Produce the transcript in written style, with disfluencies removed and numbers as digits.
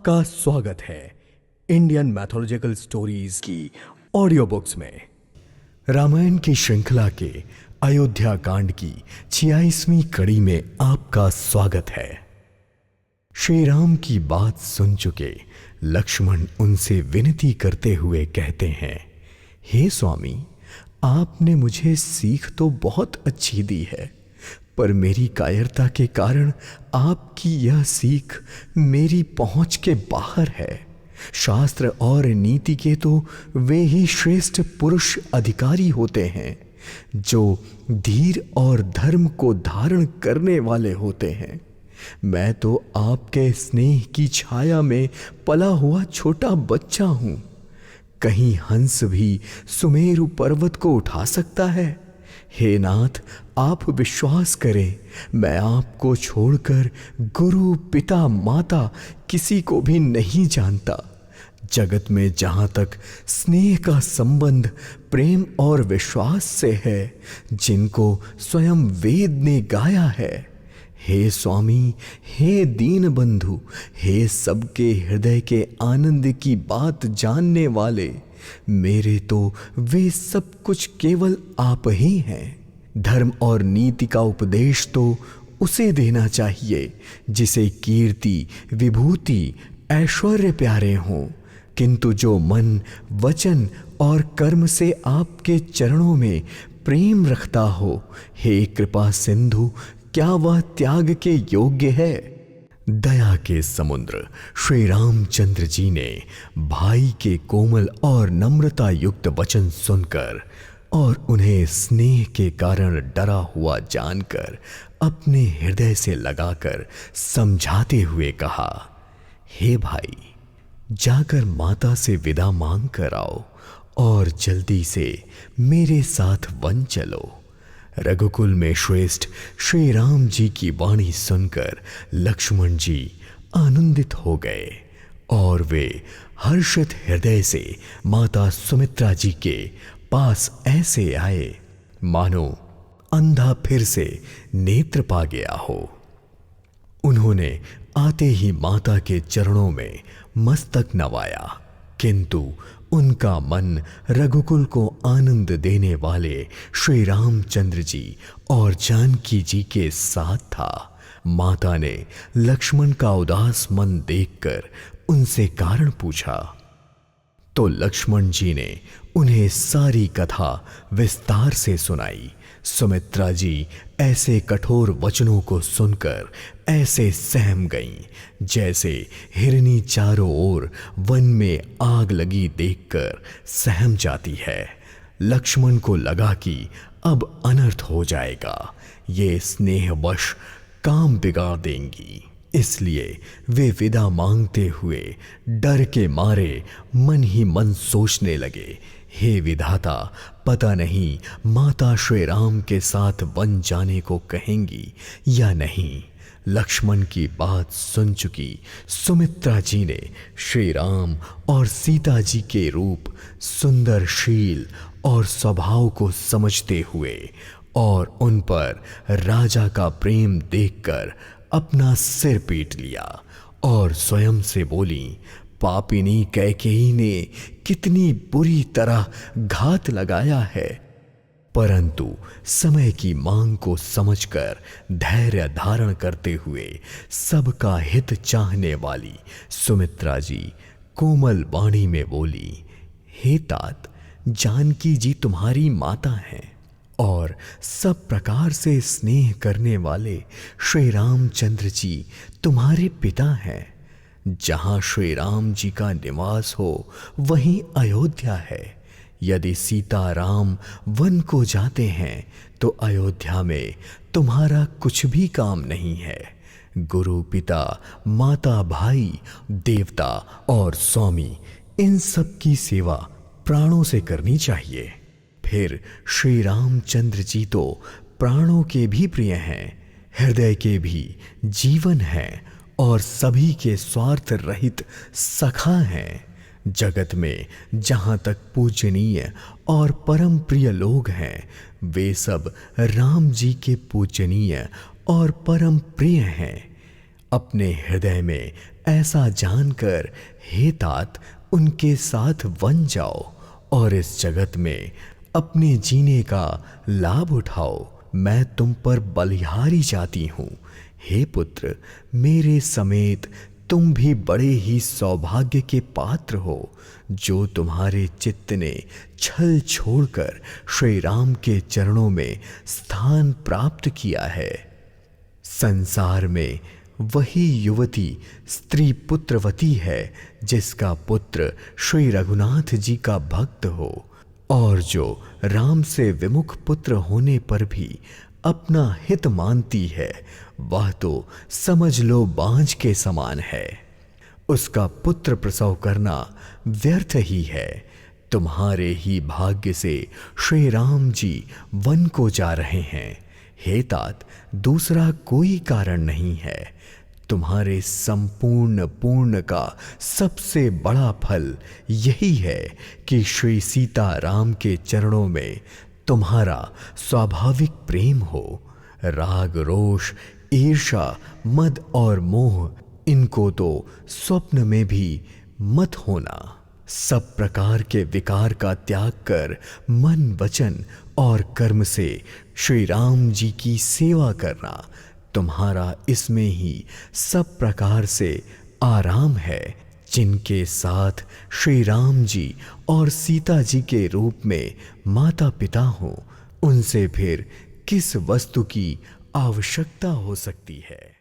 आपका स्वागत है इंडियन मैथोलॉजिकल स्टोरीज की ऑडियो बुक्स में। रामायण की श्रृंखला के अयोध्या कांड की 46वीं कड़ी में आपका स्वागत है। श्री राम की बात सुन चुके लक्ष्मण उनसे विनती करते हुए कहते हैं, हे स्वामी, आपने मुझे सीख तो बहुत अच्छी दी है, पर मेरी कायरता के कारण आपकी यह सीख मेरी पहुंच के बाहर है। शास्त्र और नीति के तो वे ही श्रेष्ठ पुरुष अधिकारी होते हैं जो धीर और धर्म को धारण करने वाले होते हैं। मैं तो आपके स्नेह की छाया में पला हुआ छोटा बच्चा हूं। कहीं हंस भी सुमेरु पर्वत को उठा सकता है? हे नाथ, आप विश्वास करें, मैं आपको छोड़कर गुरु, पिता, माता किसी को भी नहीं जानता। जगत में जहां तक स्नेह का संबंध प्रेम और विश्वास से है, जिनको स्वयं वेद ने गाया है, हे स्वामी, हे दीन बंधु, हे सबके हृदय के आनंद की बात जानने वाले, मेरे तो वे सब कुछ केवल आप ही हैं। धर्म और नीति का उपदेश तो उसे देना चाहिए जिसे कीर्ति, विभूति, ऐश्वर्य प्यारे हों, किंतु जो मन, वचन और कर्म से आपके चरणों में प्रेम रखता हो, हे कृपा सिंधु, क्या वह त्याग के योग्य है? दया के समुद्र श्री रामचंद्र जी ने भाई के कोमल और नम्रता युक्त वचन सुनकर और उन्हें स्नेह के कारण डरा हुआ जानकर अपने हृदय से लगाकर समझाते हुए कहा, हे भाई, जाकर माता से विदा मांग कर आओ और जल्दी से मेरे साथ वन चलो। रघुकुल में श्रेष्ठ श्री राम जी की वाणी सुनकर लक्ष्मण जी आनंदित हो गए और वे हर्षित हृदय से माता सुमित्रा जी के पास ऐसे आए मानो अंधा फिर से नेत्र पा गया हो। उन्होंने आते ही माता के चरणों में मस्तक नवाया, किंतु उनका मन रघुकुल को आनंद देने वाले श्री रामचंद्र जी और जानकी जी के साथ था। माता ने लक्ष्मण का उदास मन देखकर उनसे कारण पूछा, तो लक्ष्मण जी ने उन्हें सारी कथा विस्तार से सुनाई। सुमित्रा जी ऐसे कठोर वचनों को सुनकर ऐसे सहम गईं जैसे हिरनी चारों ओर वन में आग लगी देखकर सहम जाती है। लक्ष्मण को लगा कि अब अनर्थ हो जाएगा, ये स्नेहवश काम बिगाड़ देंगी, इसलिए वे विदा मांगते हुए डर के मारे मन ही मन सोचने लगे, हे विधाता, पता नहीं माता श्री राम के साथ वन जाने को कहेंगी या नहीं। लक्ष्मण की बात सुन चुकी सुमित्रा जी ने श्री राम और सीता जी के रूप, सुंदरशील और स्वभाव को समझते हुए और उन पर राजा का प्रेम देखकर अपना सिर पीट लिया और स्वयं से बोली, पापिनी कैकेयी ने कितनी बुरी तरह घात लगाया है। परंतु समय की मांग को समझकर धैर्य धारण करते हुए सबका हित चाहने वाली सुमित्रा जी कोमल वाणी में बोली, हे तात, जानकी जी तुम्हारी माता हैं और सब प्रकार से स्नेह करने वाले श्री रामचंद्र जी तुम्हारे पिता हैं। जहां श्री राम जी का निवास हो वहीं अयोध्या है। यदि सीता राम वन को जाते हैं तो अयोध्या में तुम्हारा कुछ भी काम नहीं है। गुरु, पिता, माता, भाई, देवता और स्वामी, इन सब की सेवा प्राणों से करनी चाहिए। फिर श्री रामचंद्र जी तो प्राणों के भी प्रिय हैं, हृदय के भी जीवन हैं और सभी के स्वार्थ रहित सखा हैं। जगत में जहां तक पूजनीय और परम प्रिय लोग हैं, वे सब राम जी के पूजनीय और परम प्रिय हैं। अपने हृदय में ऐसा जानकर हे तात उनके साथ वन जाओ और इस जगत में अपने जीने का लाभ उठाओ। मैं तुम पर बलिहारी जाती हूँ। हे पुत्र, मेरे समेत तुम भी बड़े ही सौभाग्य के पात्र हो, जो तुम्हारे चित्त ने छल छोड़कर श्री राम के चरणों में स्थान प्राप्त किया है। संसार में वही युवती स्त्री पुत्रवती है जिसका पुत्र श्री रघुनाथ जी का भक्त हो, और जो राम से विमुख पुत्र होने पर भी अपना हित मानती है, वह तो समझ लो बांझ के समान है। उसका पुत्र प्रसव करना व्यर्थ ही है। तुम्हारे ही भाग्य से श्री राम जी वन को जा रहे हैं। हे तात, दूसरा कोई कारण नहीं है। तुम्हारे संपूर्ण पूर्ण का सबसे बड़ा फल यही है कि श्री सीता राम के चरणों में तुम्हारा स्वाभाविक प्रेम हो। राग, रोष, ईर्ष्या, मद और मोह, इनको तो स्वप्न में भी मत होना। सब प्रकार के विकार का त्याग कर मन, वचन और कर्म से श्री राम जी की सेवा करना। तुम्हारा इसमें ही सब प्रकार से आराम है। जिनके साथ श्री राम जी और सीता जी के रूप में माता पिता हो, उनसे फिर किस वस्तु की आवश्यकता हो सकती है।